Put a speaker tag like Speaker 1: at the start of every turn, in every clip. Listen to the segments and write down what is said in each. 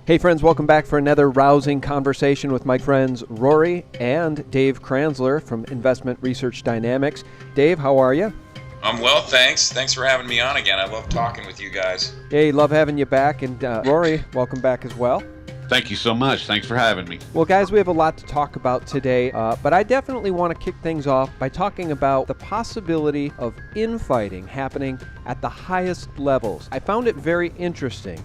Speaker 1: Hey friends, welcome back for another rousing conversation with my friends Rory and Dave Kranzler from Investment Research Dynamics. Dave, how are you?
Speaker 2: I'm well, thanks. Thanks for having me on again. I love talking with you guys.
Speaker 1: Hey, love having you back. And Rory, welcome back as well.
Speaker 3: Thank you so much. Thanks for having me.
Speaker 1: Well, guys, we have a lot to talk about today, but I definitely want to kick things off by talking about the possibility of infighting happening at the highest levels. I found it very interesting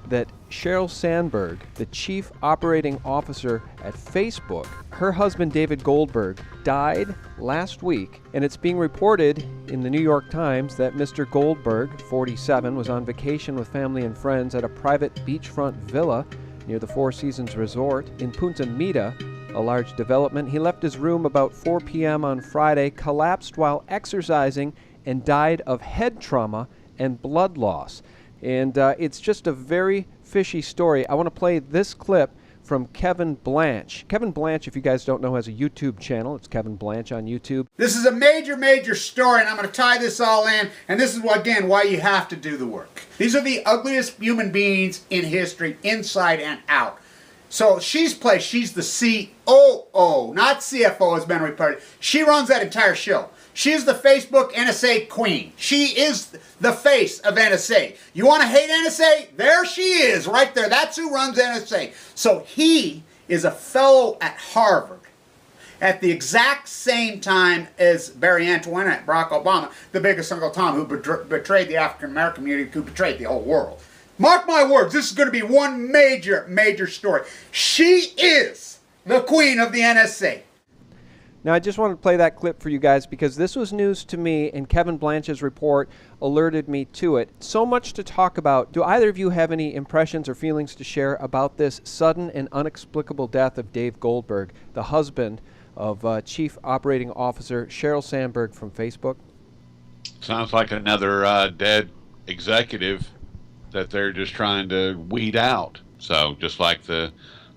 Speaker 1: that Sheryl Sandberg, the chief operating officer at Facebook, her husband David Goldberg died last week, and it's being reported in the New York Times that Mr. Goldberg, 47, was on vacation with family and friends at a private beachfront villa near the Four Seasons Resort in Punta Mita, a large development. He left his room about 4 p.m. on Friday, collapsed while exercising, and died of head trauma and blood loss. And it's just a very fishy story. I want to play this clip from Kevin Blanch. Kevin Blanch, if you guys don't know, has a YouTube channel. It's Kevin Blanch on YouTube.
Speaker 4: This is a major story, and I'm going to tie this all in. And this is, again, why you have to do the work. These are the ugliest human beings in history, inside and out. So she's the COO, not CFO, has been reported. She runs that entire show. She's the Facebook NSA queen. She is the face of NSA. You want to hate NSA? There she is, right there. That's who runs NSA. So he is a fellow at Harvard at the exact same time as Barry Antoinette, Barack Obama, the biggest Uncle Tom, who betrayed the African-American community, who betrayed the whole world. Mark my words, this is going to be one major story. She is the queen of the NSA.
Speaker 1: Now, I just wanted to play that clip for you guys because this was news to me, and Kevin Blanch's report alerted me to it. So much to talk about. Do either of you have any impressions or feelings to share about this sudden and inexplicable death of Dave Goldberg, the husband of Chief Operating Officer Sheryl Sandberg from Facebook?
Speaker 3: Sounds like another dead executive that they're just trying to weed out. So just like the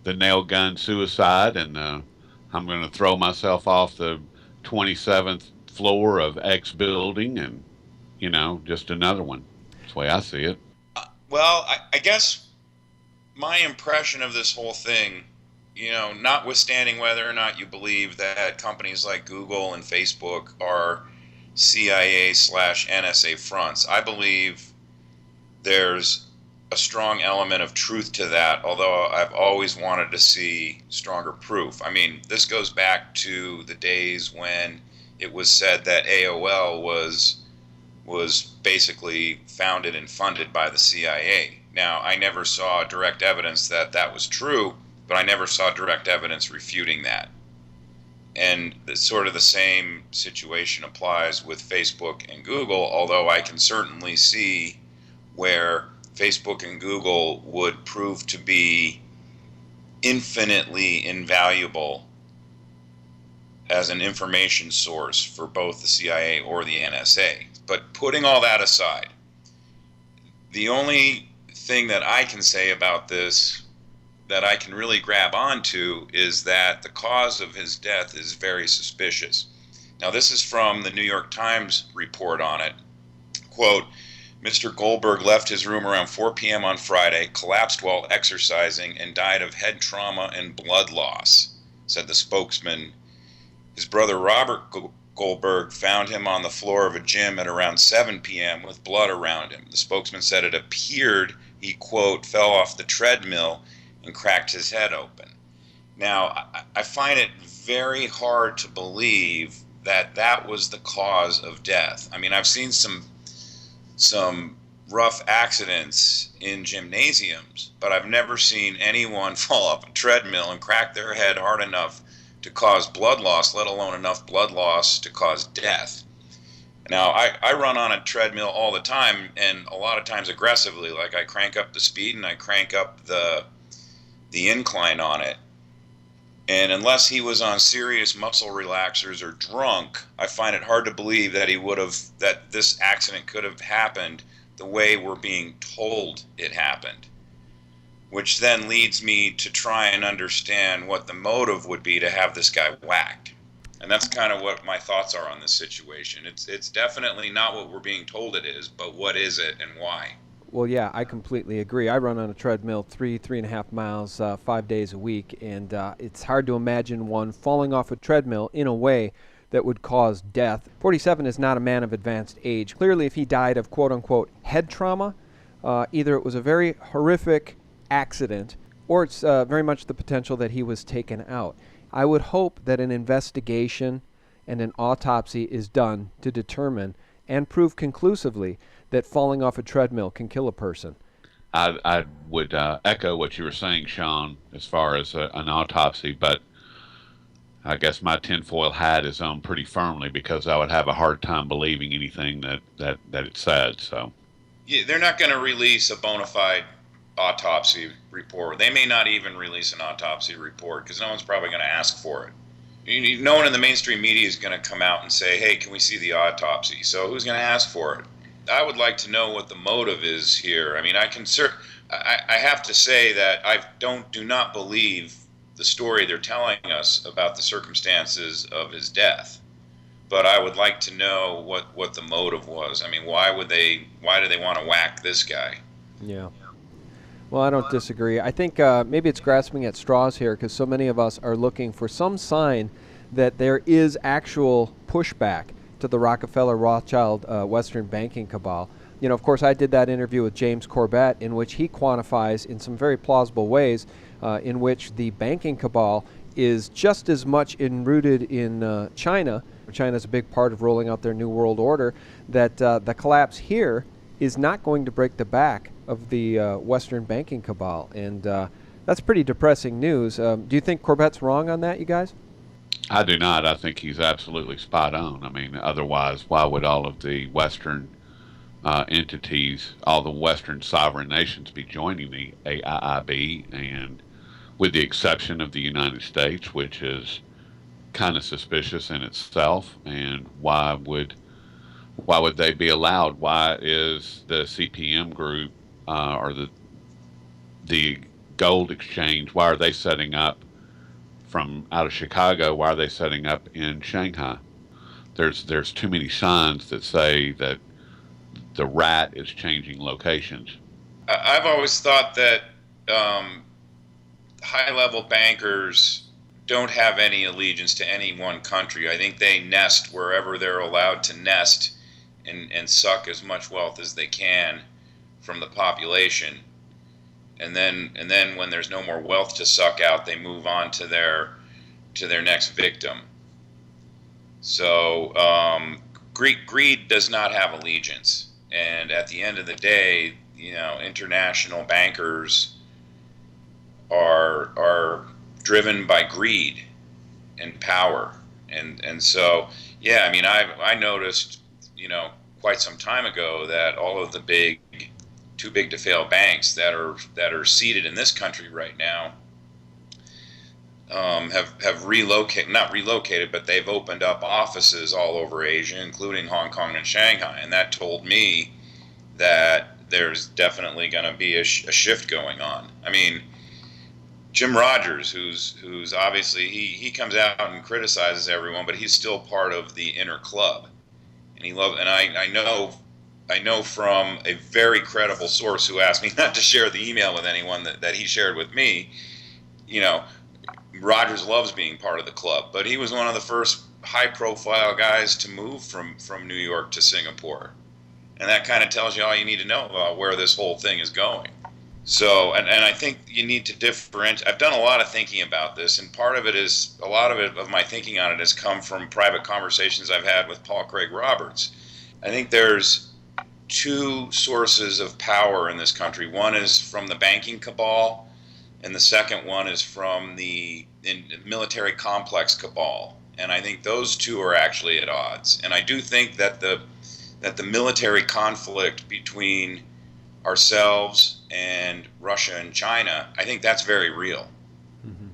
Speaker 3: nail gun suicide, and I'm going to throw myself off the 27th floor of X building, and, just another one. That's the way I see it.
Speaker 2: Well, I guess my impression of this whole thing, notwithstanding whether or not you believe that companies like Google and Facebook are CIA/NSA fronts, I believe there's a strong element of truth to that, although I've always wanted to see stronger proof. I mean, this goes back to the days when it was said that AOL was basically founded and funded by the CIA. Now, I never saw direct evidence that that was true, but I never saw direct evidence refuting that. And sort of the same situation applies with Facebook and Google, although I can certainly see where Facebook and Google would prove to be infinitely invaluable as an information source for both the CIA or the NSA. But putting all that aside, the only thing that I can say about this that I can really grab onto is that the cause of his death is very suspicious. Now, this is from the New York Times report on it. Quote, Mr. Goldberg left his room around 4 p.m. on Friday, collapsed while exercising, and died of head trauma and blood loss, said the spokesman. His brother Robert Goldberg found him on the floor of a gym at around 7 p.m. with blood around him. The spokesman said it appeared he, quote, fell off the treadmill and cracked his head open. Now, I find it very hard to believe that that was the cause of death. I mean, I've seen some rough accidents in gymnasiums, but I've never seen anyone fall off a treadmill and crack their head hard enough to cause blood loss, let alone enough blood loss to cause death. Now, I run on a treadmill all the time, and a lot of times aggressively. Like, I crank up the speed and I crank up the incline on it. And unless he was on serious muscle relaxers or drunk, I find it hard to believe that that this accident could have happened the way we're being told it happened. Which then leads me to try and understand what the motive would be to have this guy whacked. And that's kind of what my thoughts are on this situation. It's definitely not what we're being told it is, but what is it and why?
Speaker 1: Well, yeah, I completely agree. I run on a treadmill 3.5 miles, 5 days a week, and it's hard to imagine one falling off a treadmill in a way that would cause death. 47 is not a man of advanced age. Clearly, if he died of quote-unquote head trauma, either it was a very horrific accident or it's very much the potential that he was taken out. I would hope that an investigation and an autopsy is done to determine and prove conclusively that falling off a treadmill can kill a person.
Speaker 3: I would echo what you were saying, Sean, as far as an autopsy, but I guess my tinfoil hat is on pretty firmly because I would have a hard time believing anything that it said. So,
Speaker 2: Yeah, they're not going to release a bona fide autopsy report. They may not even release an autopsy report because no one's probably going to ask for it. No one in the mainstream media is going to come out and say, hey, can we see the autopsy? So who's going to ask for it? I would like to know what the motive is here. I mean, I have to say that I do not believe the story they're telling us about the circumstances of his death. But I would like to know what the motive was. I mean, why do they want to whack this guy?
Speaker 1: Yeah. Well, I don't disagree. I think maybe it's grasping at straws here because so many of us are looking for some sign that there is actual pushback to the Rockefeller-Rothschild Western banking cabal. You know, of course, I did that interview with James Corbett in which he quantifies in some very plausible ways in which the banking cabal is just as much enrooted in China. China's a big part of rolling out their New World Order, that the collapse here is not going to break the back of the Western banking cabal. And that's pretty depressing news. Do you think Corbett's wrong on that, you guys?
Speaker 3: I do not. I think he's absolutely spot on. I mean, otherwise, why would all of the Western entities, all the Western sovereign nations be joining the AIIB, and with the exception of the United States, which is kind of suspicious in itself, and why would they be allowed? Why is the CPM group or the gold exchange, why are they setting up from out of Chicago? Why are they setting up in Shanghai? There's too many signs that say that the rat is changing locations.
Speaker 2: I've always thought that high-level bankers don't have any allegiance to any one country. I think they nest wherever they're allowed to nest and suck as much wealth as they can from the population. And then when there's no more wealth to suck out, they move on to their next victim. So greed does not have allegiance. And at the end of the day, international bankers are driven by greed and power. And so, yeah, I mean, I noticed, quite some time ago that all of the too big to fail banks that are seated in this country right now have not relocated, but they've opened up offices all over Asia, including Hong Kong and Shanghai, and that told me that there's definitely going to be a shift going on. I mean, Jim Rogers, who's obviously he comes out and criticizes everyone, but he's still part of the inner club, and I know from a very credible source who asked me not to share the email with anyone that he shared with me. Rogers loves being part of the club, but he was one of the first high-profile guys to move from New York to Singapore. And that kind of tells you all you need to know about where this whole thing is going. So, and I think you need to differentiate. I've done a lot of thinking about this, and a lot of my thinking on it has come from private conversations I've had with Paul Craig Roberts. I think there's two sources of power in this country. One is from the banking cabal, and the second one is from the military complex cabal. And I think those two are actually at odds. And I do think that the military conflict between ourselves and Russia and China, I think that's very real. Mm-hmm.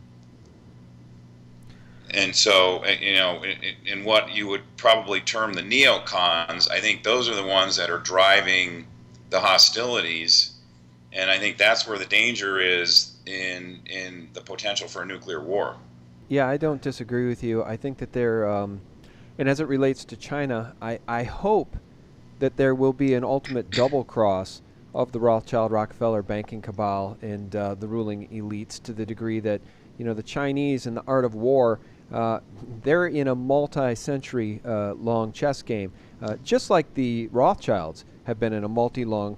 Speaker 2: And so, in what you would probably term the neocons, I think those are the ones that are driving the hostilities. And I think that's where the danger is in the potential for a nuclear war.
Speaker 1: Yeah, I don't disagree with you. I think that and as it relates to China, I hope that there will be an ultimate double cross of the Rothschild Rockefeller banking cabal and the ruling elites, to the degree that, the Chinese in the art of war, they're in a multi-century long chess game, just like the Rothschilds have been in a multi-long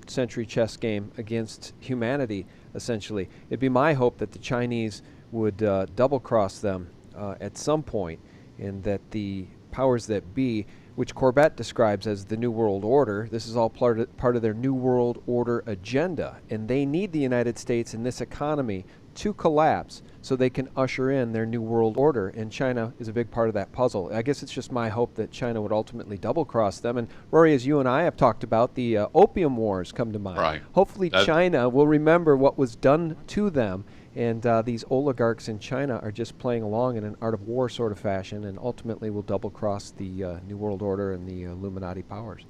Speaker 1: century chess game against humanity, essentially. It'd be my hope that the Chinese would double-cross them at some point, and that the powers that be, which Corbett describes as the New World Order, this is all part of their New World Order agenda, and they need the United States and this economy to collapse so they can usher in their New World Order, and China is a big part of that puzzle. I guess it's just my hope that China would ultimately double-cross them. And Rory, as you and I have talked about, the Opium Wars come to mind.
Speaker 3: Right.
Speaker 1: Hopefully China will remember what was done to them, and these oligarchs in China are just playing along in an art of war sort of fashion, and ultimately will double-cross the New World Order and the Illuminati powers.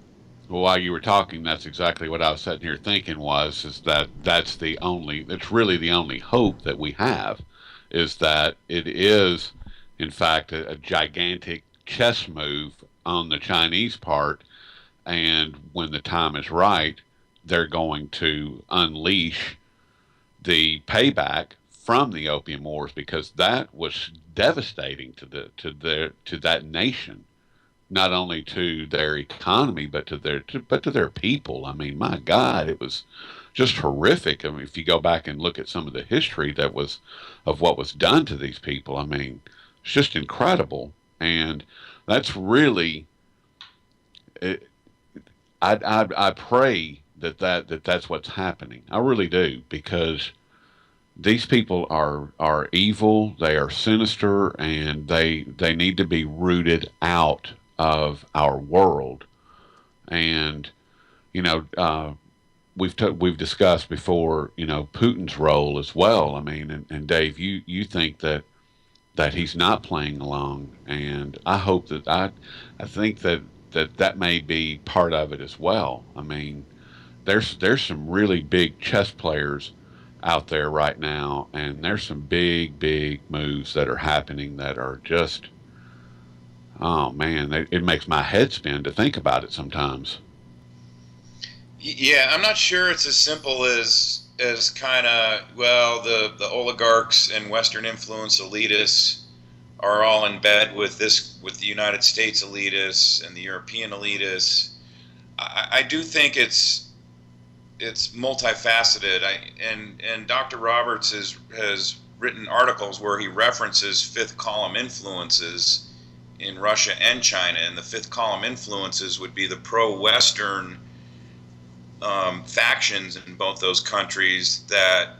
Speaker 3: Well, while you were talking, that's exactly what I was sitting here thinking is that it's really the only hope that we have, is that it is, in fact, a gigantic chess move on the Chinese part, and when the time is right, they're going to unleash the payback from the Opium Wars, because that was devastating to that nation. Not only to their economy, but to their people. I mean, my God, it was just horrific. I mean, if you go back and look at some of the history of what was done to these people, I mean, it's just incredible. And that's really, I pray that's what's happening. I really do, because these people are evil, they are sinister, and they need to be rooted out of our world. And we've discussed before, Putin's role as well. I mean, and Dave, you think that he's not playing along, and I hope that I think that may be part of it as well. I mean, there's some really big chess players out there right now, and there's some big moves that are happening that are just, oh man, it makes my head spin to think about it sometimes.
Speaker 2: Yeah, I'm not sure it's as simple as kind of, well, the oligarchs and Western influence elitists are all in bed with the United States elitists and the European elitists. I do think it's multifaceted. And Dr. Roberts has written articles where he references fifth column influences in Russia and China, and the fifth column influences would be the pro-Western factions in both those countries that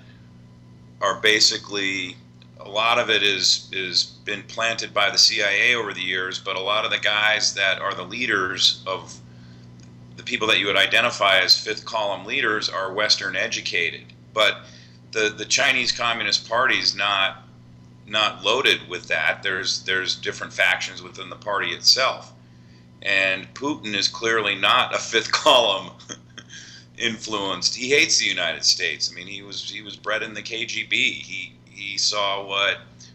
Speaker 2: are basically, a lot of it is been planted by the CIA over the years, but a lot of the guys that are the leaders of the people that you would identify as fifth column leaders are Western educated. But the Chinese Communist Party is not loaded with that. There's different factions within the party itself, and Putin is clearly not a fifth column influenced. He hates the United States. I mean, he was bred in the KGB. He saw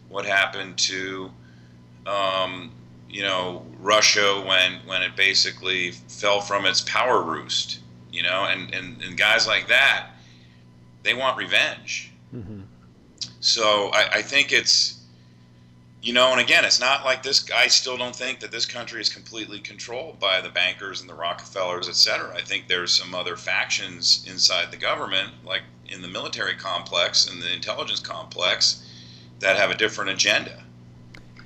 Speaker 2: what happened to Russia when it basically fell from its power roost. And guys like that, they want revenge. Mm-hmm. So I think it's, and again, it's not like this. I still don't think that this country is completely controlled by the bankers and the Rockefellers, et cetera. I think there's some other factions inside the government, like in the military complex and the intelligence complex, that have a different agenda.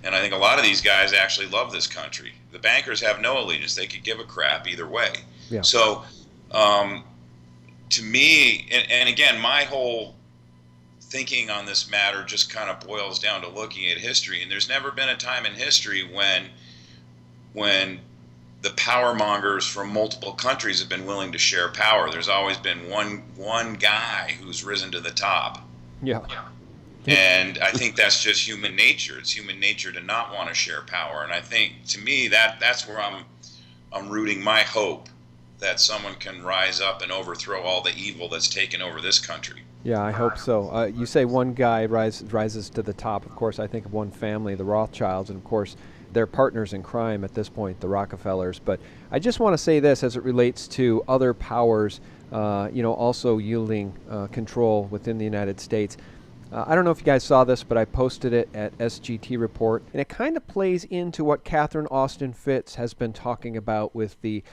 Speaker 2: And I think a lot of these guys actually love this country. The bankers have no allegiance. They could give a crap either way. Yeah. So, to me, and again, my whole thinking on this matter just kind of boils down to looking at history. And there's never been a time in history when the power mongers from multiple countries have been willing to share power. There's always been one guy who's risen to the top.
Speaker 1: Yeah.
Speaker 2: And I think that's just human nature. It's human nature to not want to share power. And I think, to me, that's where I'm rooting my hope that someone can rise up and overthrow all the evil that's taken over this country.
Speaker 1: Yeah, I hope so. You say one guy rises to the top. Of course, I think of one family, the Rothschilds, and of course, they're partners in crime at this point, the Rockefellers. But I just want to say this as it relates to other powers also yielding control within the United States. I don't know if you guys saw this, but I posted it at SGT Report, and it kind of plays into what Catherine Austin Fitts has been talking about with the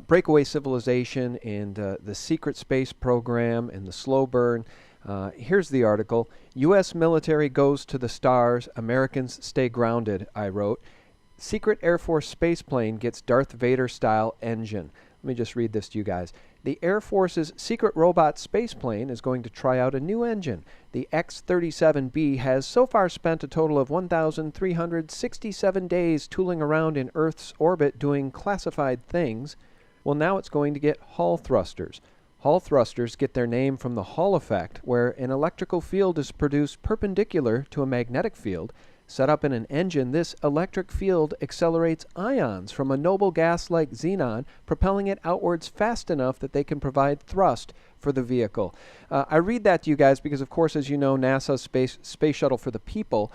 Speaker 1: breakaway civilization and the secret space program and the slow burn. Here's the article. U.S. military goes to the stars. Americans stay grounded, I wrote. Secret Air Force space plane gets Darth Vader-style engine. Let me just read this to you guys. The Air Force's secret robot space plane is going to try out a new engine. The X-37B has so far spent a total of 1,367 days tooling around in Earth's orbit doing classified things. Well, now it's going to get Hall thrusters. Hall thrusters get their name from the Hall effect, where an electrical field is produced perpendicular to a magnetic field. Set up in an engine, this electric field accelerates ions from a noble gas like xenon, propelling it outwards fast enough that they can provide thrust for the vehicle. I read that to you guys because, of course, as you know, NASA's Space Shuttle for the People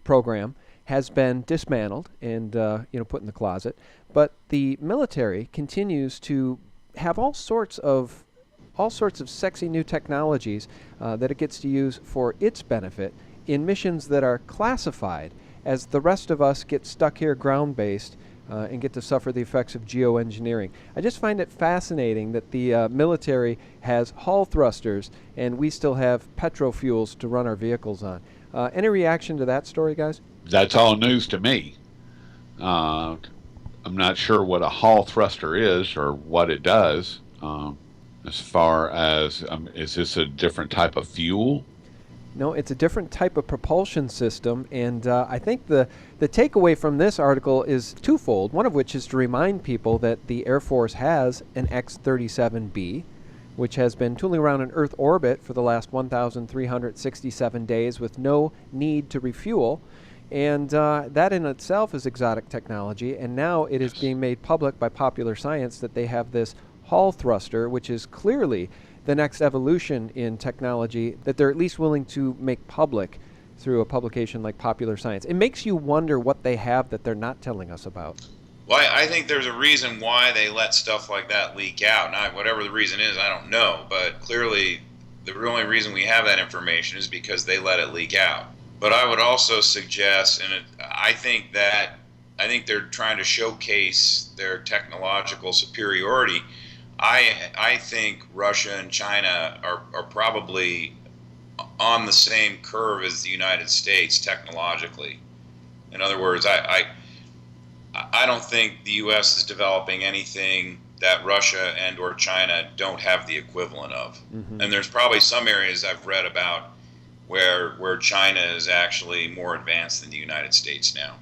Speaker 1: program has been dismantled and put in the closet. But the military continues to have all sorts of sexy new technologies that it gets to use for its benefit in missions that are classified, as the rest of us get stuck here ground-based and get to suffer the effects of geoengineering. I just find it fascinating that the military has Hall thrusters and we still have petrofuels to run our vehicles on. Any reaction to that story, guys?
Speaker 3: That's all news to me. I'm not sure what a Hall thruster is or what it does. As far as, is this a different type of fuel?
Speaker 1: No, it's a different type of propulsion system, and I think the takeaway from this article is twofold, one of which is to remind people that the Air Force has an X-37B, which has been tooling around in Earth orbit for the last 1,367 days with no need to refuel, and that in itself is exotic technology, and now it is being made public by Popular Science that they have this Hall thruster, which is clearly the next evolution in technology that they're at least willing to make public through a publication like Popular Science. It makes you wonder what they have that they're not telling us about.
Speaker 2: Well, I think there's a reason why they let stuff like that leak out. Now, whatever the reason is, I don't know, but clearly the only reason we have that information is because they let it leak out. But I would also suggest, and I think they're trying to showcase their technological superiority. I think Russia and China are probably on the same curve as the United States technologically. In other words, I don't think the U.S. is developing anything that Russia and or China don't have the equivalent of. Mm-hmm. And there's probably some areas I've read about where China is actually more advanced than the United States now.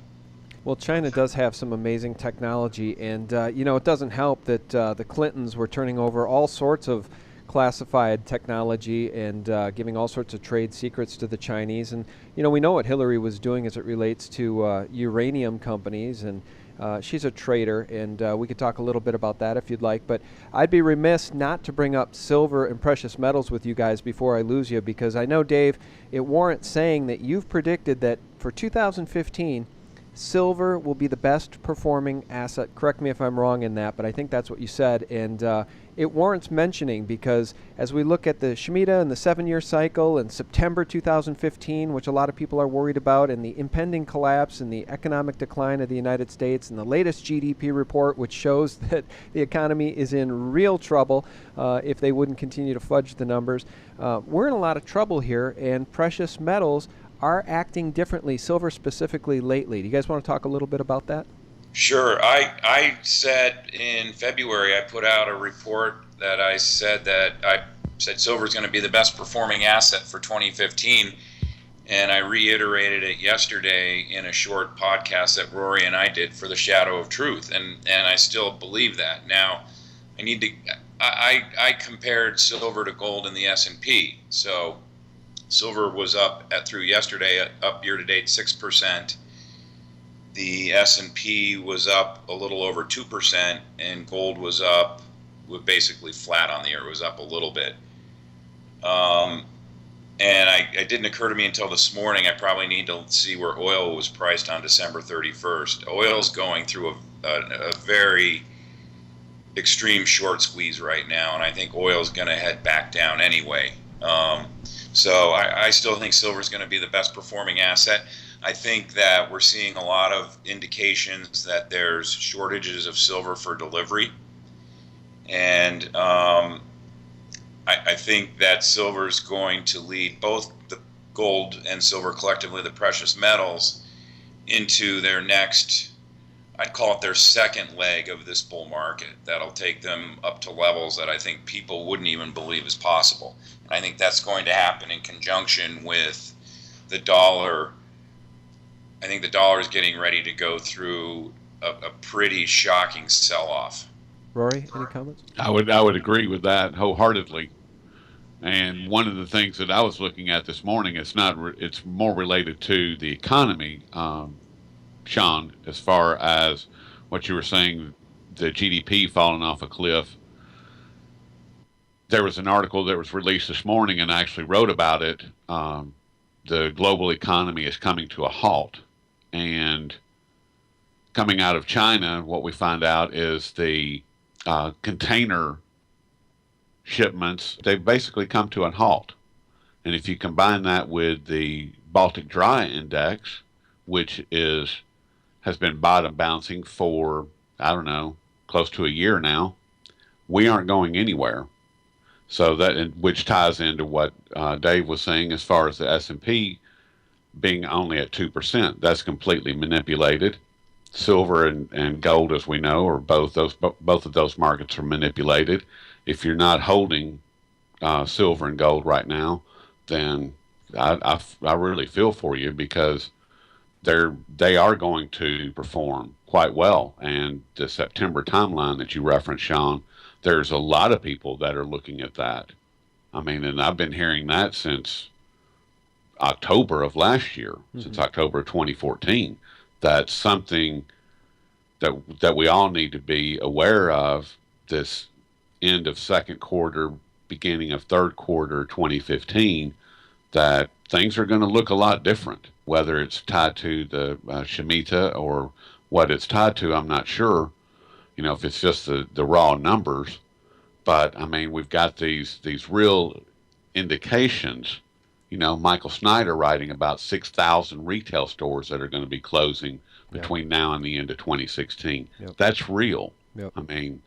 Speaker 1: Well, China does have some amazing technology, and it doesn't help that the Clintons were turning over all sorts of classified technology and giving all sorts of trade secrets to the Chinese. And, we know what Hillary was doing as it relates to uranium companies, and she's a traitor, and we could talk a little bit about that if you'd like. But I'd be remiss not to bring up silver and precious metals with you guys before I lose you, because I know, Dave, it warrants saying that you've predicted that for 2015, silver will be the best performing asset. Correct me if I'm wrong in that, but I think that's what you said. And it warrants mentioning because as we look at the Shemitah and the 7-year cycle and September 2015, which a lot of people are worried about, and the impending collapse and the economic decline of the United States, and the latest GDP report, which shows that the economy is in real trouble if they wouldn't continue to fudge the numbers. We're in a lot of trouble here, and precious metals are acting differently, silver specifically, lately. Do you guys want to talk a little bit about that?
Speaker 2: Sure. I said in February, I put out a report that I said silver is going to be the best performing asset for 2015, and I reiterated it yesterday in a short podcast that Rory and I did for the Shadow of Truth, and I still believe that. Now, I compared silver to gold in the S&P, so silver was up through yesterday, up year to date 6%. The S&P was up a little over 2%, and gold was up, basically flat on the year. It was up a little bit. And it didn't occur to me until this morning. I probably need to see where oil was priced on December 31st. Oil's going through a very extreme short squeeze right now, and I think oil is going to head back down anyway. So I still think silver is going to be the best performing asset. I think that we're seeing a lot of indications that there's shortages of silver for delivery, and I think that silver is going to lead both the gold and silver, collectively the precious metals, into their next, I'd call it their second leg of this bull market. That'll take them up to levels that I think people wouldn't even believe is possible. And I think that's going to happen in conjunction with the dollar. I think the dollar is getting ready to go through a pretty shocking sell-off.
Speaker 1: Rory, any comments?
Speaker 3: I would agree with that wholeheartedly. And one of the things that I was looking at this morning, it's more related to the economy, Sean, as far as what you were saying, the GDP falling off a cliff. There was an article that was released this morning, and I actually wrote about it. The global economy is coming to a halt. And coming out of China, what we find out is the container shipments, they've basically come to a halt. And if you combine that with the Baltic Dry Index, which has been bottom bouncing for, I don't know, close to a year now, we aren't going anywhere. So which ties into what Dave was saying as far as the S&P being only at 2%. That's completely manipulated. Silver and gold, as we know, or both of those markets are manipulated. If you're not holding silver and gold right now, then I really feel for you, because they are going to perform quite well. And the September timeline that you referenced, Sean, there's a lot of people that are looking at that. I mean, and I've been hearing that since October of last year, since October of 2014. That's something that we all need to be aware of, this end of second quarter, beginning of third quarter 2015, that things are going to look a lot different. Whether it's tied to the Shemitah or what it's tied to, I'm not sure. You know, if it's just the raw numbers. But, I mean, we've got these real indications. You know, Michael Snyder writing about 6,000 retail stores that are going to be closing between now and the end of 2016.
Speaker 1: Yep.
Speaker 3: That's real.
Speaker 1: Yep.
Speaker 3: I mean,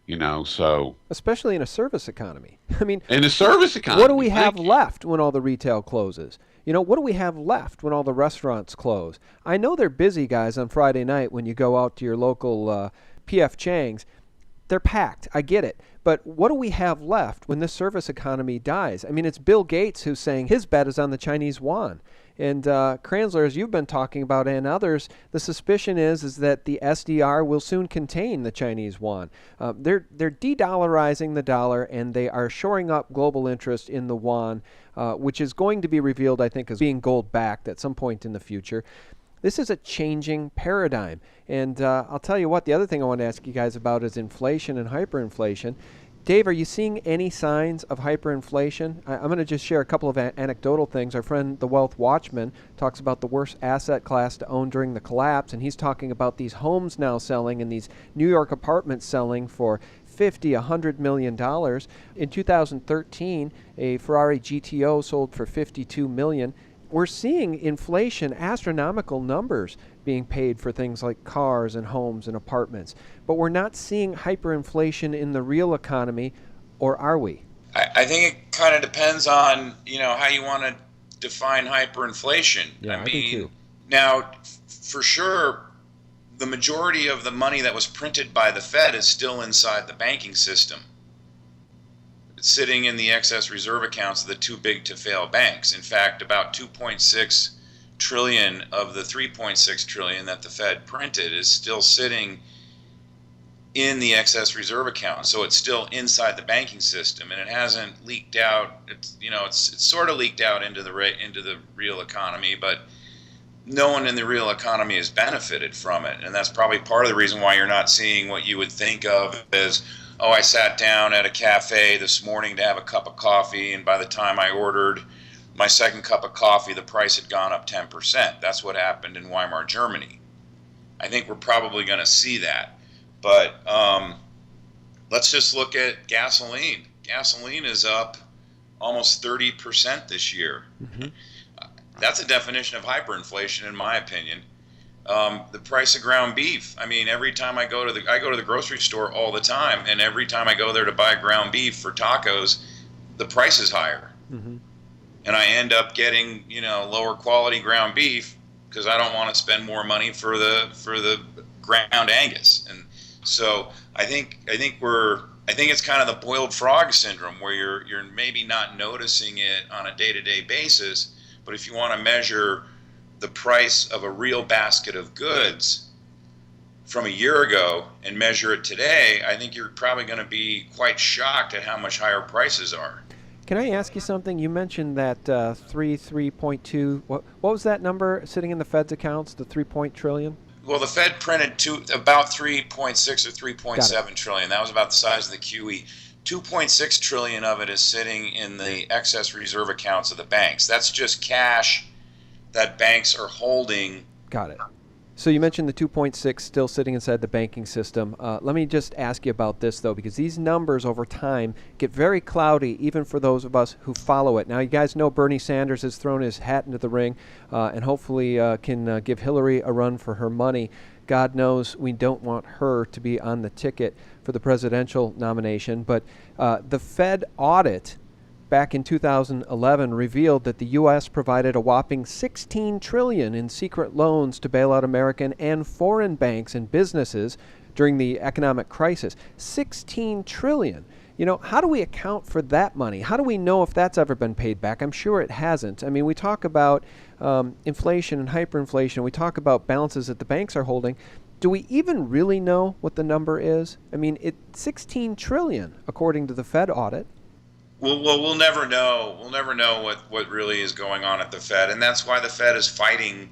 Speaker 3: you know, so.
Speaker 1: Especially in a service economy. I mean,
Speaker 3: in a service economy.
Speaker 1: What do we have left when all the retail closes? You know, what do we have left when all the restaurants close? I know they're busy, guys, on Friday night when you go out to your local P.F. Chang's. They're packed. I get it. But what do we have left when this service economy dies? I mean, it's Bill Gates who's saying his bet is on the Chinese yuan. And Kranzler, as you've been talking about, and others, the suspicion is that the SDR will soon contain the Chinese yuan. They're de-dollarizing the dollar, and they are shoring up global interest in the yuan, which is going to be revealed, I think, as being gold-backed at some point in the future. This is a changing paradigm. And I'll tell you what, the other thing I want to ask you guys about is inflation and hyperinflation. Dave, are you seeing any signs of hyperinflation? I'm going to just share a couple of anecdotal things. Our friend, the Wealth Watchman, talks about the worst asset class to own during the collapse, and he's talking about these homes now selling and these New York apartments selling for $100 million. In 2013, a Ferrari GTO sold for $52 million. We're seeing inflation, astronomical numbers being paid for things like cars and homes and apartments. But we're not seeing hyperinflation in the real economy, or are we?
Speaker 2: I think it kind of depends on, how you want to define hyperinflation.
Speaker 1: Yeah, I do too.
Speaker 2: Now, for sure, the majority of the money that was printed by the Fed is still inside the banking system. It's sitting in the excess reserve accounts of the too big to fail banks. In fact, about 2.6 trillion of the 3.6 trillion that the Fed printed is still sitting in the excess reserve account. So it's still inside the banking system, and it hasn't leaked out. It's sort of leaked out into the real economy, but no one in the real economy has benefited from it. And that's probably part of the reason why you're not seeing what you would think of as, oh, I sat down at a cafe this morning to have a cup of coffee, and by the time I ordered my second cup of coffee, the price had gone up 10%. That's what happened in Weimar, Germany. I think we're probably going to see that. But let's just look at gasoline. Gasoline is up almost 30% this year. Mm-hmm. That's a definition of hyperinflation, in my opinion. The price of ground beef. I mean, every time I go to the grocery store all the time, and every time I go there to buy ground beef for tacos, the price is higher, mm-hmm. and I end up getting lower quality ground beef because I don't want to spend more money for the ground Angus. And so I think it's kind of the boiled frog syndrome, where you're maybe not noticing it on a day-to-day basis, but if you want to measure the price of a real basket of goods from a year ago and measure it today, I think you're probably going to be quite shocked at how much higher prices are.
Speaker 1: Can I ask you something? You mentioned that 3.2. What was that number sitting in the Fed's accounts? The 3 trillion?
Speaker 2: Well, the Fed printed about 3.6 or 3.7 trillion. That was about the size of the QE. 2.6 trillion of it is sitting in the excess reserve accounts of the banks. That's just cash that banks are holding.
Speaker 1: Got it. So you mentioned the 2.6 still sitting inside the banking system. Let me just ask you about this, though, because these numbers over time get very cloudy, even for those of us who follow it. Now, you guys know Bernie Sanders has thrown his hat into the ring and hopefully can give Hillary a run for her money. God knows we don't want her to be on the ticket for the presidential nomination. But the Fed audit back in 2011 revealed that the U.S. provided a whopping $16 trillion in secret loans to bail out American and foreign banks and businesses during the economic crisis. $16 trillion. How do we account for that money? How do we know if that's ever been paid back? I'm sure it hasn't. I mean, we talk about inflation and hyperinflation. We talk about balances that the banks are holding. Do we even really know what the number is? I mean, it's $16 trillion, according to the Fed audit.
Speaker 2: Well, we'll never know. We'll never know what really is going on at the Fed, and that's why the Fed is fighting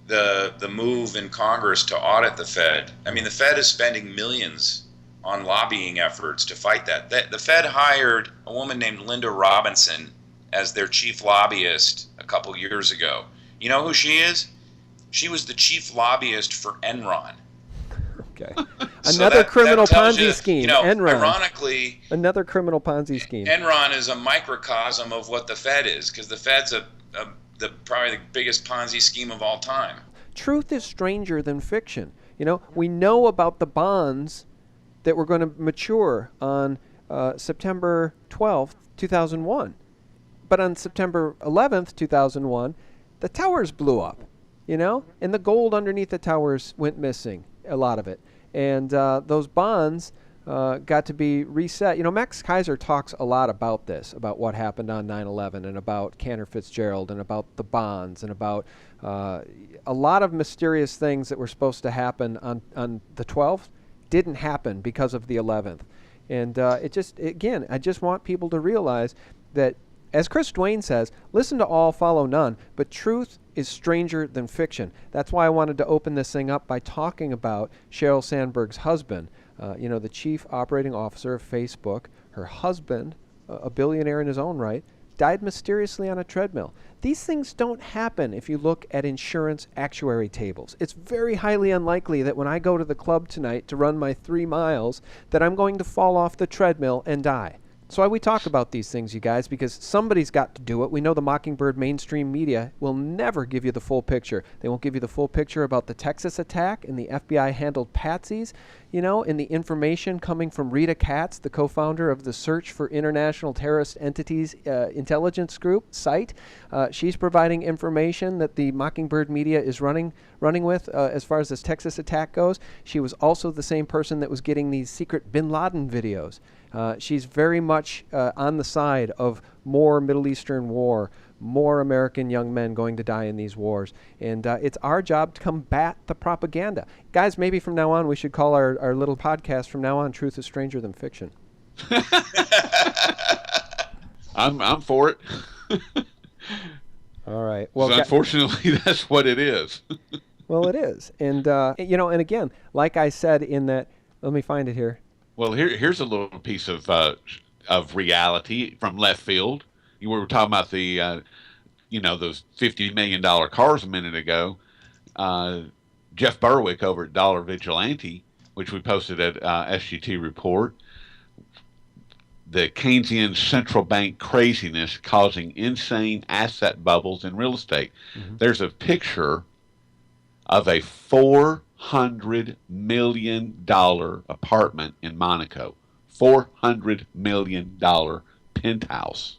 Speaker 2: the move in Congress to audit the Fed. I mean, the Fed is spending millions on lobbying efforts to fight that. The Fed hired a woman named Linda Robinson as their chief lobbyist a couple years ago. You know who she is? She was the chief lobbyist for Enron.
Speaker 1: Okay. Another criminal Ponzi scheme. Enron.
Speaker 2: Ironically,
Speaker 1: another criminal Ponzi scheme.
Speaker 2: Enron is a microcosm of what the Fed is, because the Fed's probably the biggest Ponzi scheme of all time.
Speaker 1: Truth is stranger than fiction. We know about the bonds that were going to mature on September 12th, 2001. But on September 11th, 2001, the towers blew up, and the gold underneath the towers went missing, a lot of it. And those bonds got to be reset. Max Kaiser talks a lot about this, about what happened on 9/11 and about Cantor Fitzgerald and about the bonds and about a lot of mysterious things that were supposed to happen on the 12th didn't happen because of the 11th. And I just want people to realize that, as Chris Duane says, listen to all, follow none, but truth is stranger than fiction. That's why I wanted to open this thing up by talking about Sheryl Sandberg's husband, the chief operating officer of Facebook. Her husband, a billionaire in his own right, died mysteriously on a treadmill. These things don't happen if you look at insurance actuary tables. It's very highly unlikely that when I go to the club tonight to run my 3 miles that I'm going to fall off the treadmill and die. That's why we talk about these things, you guys, because somebody's got to do it. We know the Mockingbird mainstream media will never give you the full picture. They won't give you the full picture about the Texas attack and the FBI handled patsies, and the information coming from Rita Katz, the co-founder of the Search for International Terrorist Entities Intelligence Group site. She's providing information that the Mockingbird media is running with as far as this Texas attack goes. She was also the same person that was getting these secret bin Laden videos. She's very much on the side of more Middle Eastern war, more American young men going to die in these wars. And it's our job to combat the propaganda. Guys, maybe from now on we should call our little podcast from now on Truth is Stranger Than Fiction.
Speaker 3: I'm for it.
Speaker 1: All right. Well,
Speaker 3: so unfortunately, that's what it is.
Speaker 1: Well, it is. And, and again, like I said in that, let me find it here.
Speaker 3: Well, here's a little piece of reality from left field. We were talking about the, those $50 million cars a minute ago. Jeff Berwick over at Dollar Vigilante which we posted at SGT Report. The Keynesian central bank craziness causing insane asset bubbles in real estate. There's a picture of a $400 million apartment in Monaco. $400 million penthouse.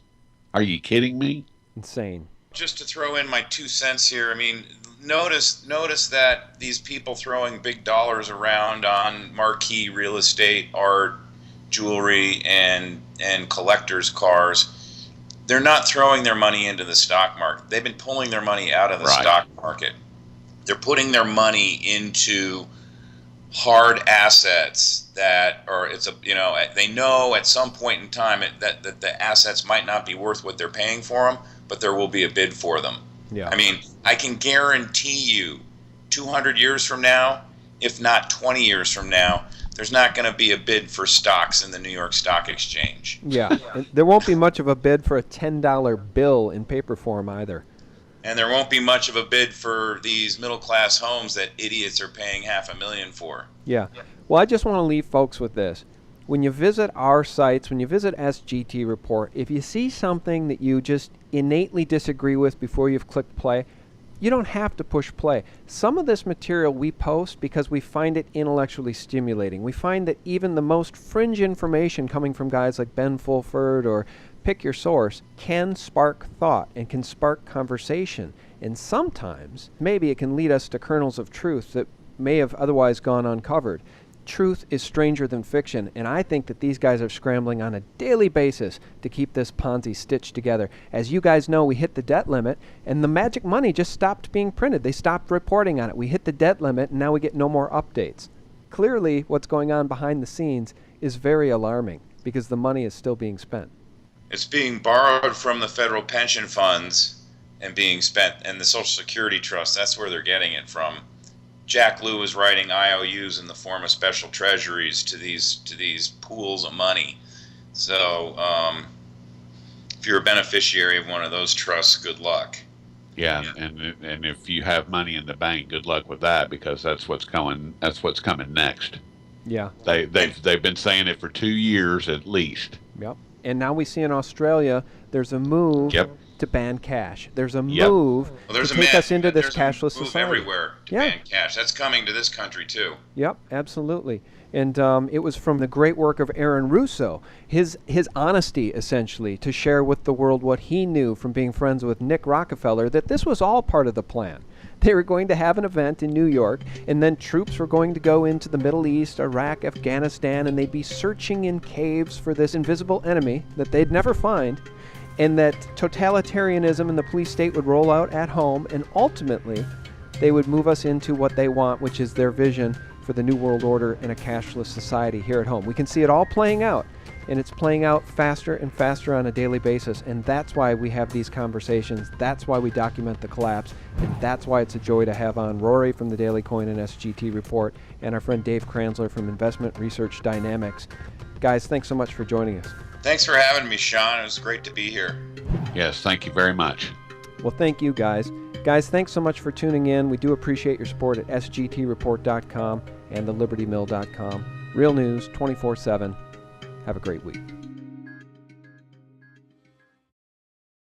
Speaker 3: Are you kidding me?
Speaker 1: Insane.
Speaker 2: Just to throw in my 2 cents here, I mean, notice that these people throwing big dollars around on marquee real estate, art, jewelry, and collectors' cars, they're not throwing their money into the stock market. They've been pulling their money out of the stock market. They're putting their money into hard assets that are, they know at some point in time that the assets might not be worth what they're paying for them, but there will be a bid for them.
Speaker 1: Yeah.
Speaker 2: I mean, I can guarantee you 200 years from now, if not 20 years from now, there's not going to be a bid for stocks in the New York Stock Exchange.
Speaker 1: Yeah. And there won't be much of a bid for a $10 bill in paper form either.
Speaker 2: And there won't be much of a bid for these middle-class homes that idiots are paying $500,000 for.
Speaker 1: Yeah. Well, I just want to leave folks with this. When you visit our sites, when you visit SGT Report, if you see something that you just innately disagree with before you've clicked play, you don't have to push play. Some of this material we post because we find it intellectually stimulating. We find that even the most fringe information coming from guys like Ben Fulford or pick your source can spark thought and can spark conversation. And sometimes maybe it can lead us to kernels of truth that may have otherwise gone uncovered. Truth is stranger than fiction, and I think that these guys are scrambling on a daily basis to keep this Ponzi stitched together. As you guys know, we hit the debt limit, and the magic money just stopped being printed. They stopped reporting on it. We hit the debt limit, and now we get no more updates. Clearly, what's going on behind the scenes is very alarming, because the money is still being spent.
Speaker 2: It's being borrowed from the federal pension funds and being spent, and the Social Security Trust, that's where they're getting it from. Jack Lew is writing IOUs in the form of special treasuries to these pools of money. So if you're a beneficiary of one of those trusts, good luck.
Speaker 3: Yeah, and if you have money in the bank, good luck with that, because that's what's coming. That's what's coming next.
Speaker 1: Yeah.
Speaker 3: They've been saying it for 2 years at least.
Speaker 1: Yep. And now we see in Australia there's a move to ban cash. There's a move to take us into this cashless society.
Speaker 2: Everywhere to ban cash. That's coming to this country too.
Speaker 1: Yep, absolutely. And it was from the great work of Aaron Russo, his honesty, essentially, to share with the world what he knew from being friends with Nick Rockefeller, that this was all part of the plan. They were going to have an event in New York, and then troops were going to go into the Middle East, Iraq, Afghanistan, and they'd be searching in caves for this invisible enemy that they'd never find, and that totalitarianism and the police state would roll out at home, and ultimately they would move us into what they want, which is their vision for the New World Order in a cashless society here at home. We can see it all playing out, and it's playing out faster and faster on a daily basis, and that's why we have these conversations. That's why we document the collapse, and that's why it's a joy to have on Rory from the Daily Coin and SGT Report, and our friend Dave Kranzler from Investment Research Dynamics. Guys, thanks so much for joining us.
Speaker 2: Thanks for having me, Sean. It was great to be here.
Speaker 3: Yes, thank you very much.
Speaker 1: Well, thank you, guys. Guys, thanks so much for tuning in. We do appreciate your support at sgtreport.com and thelibertymill.com. Real news 24/7. Have a great week.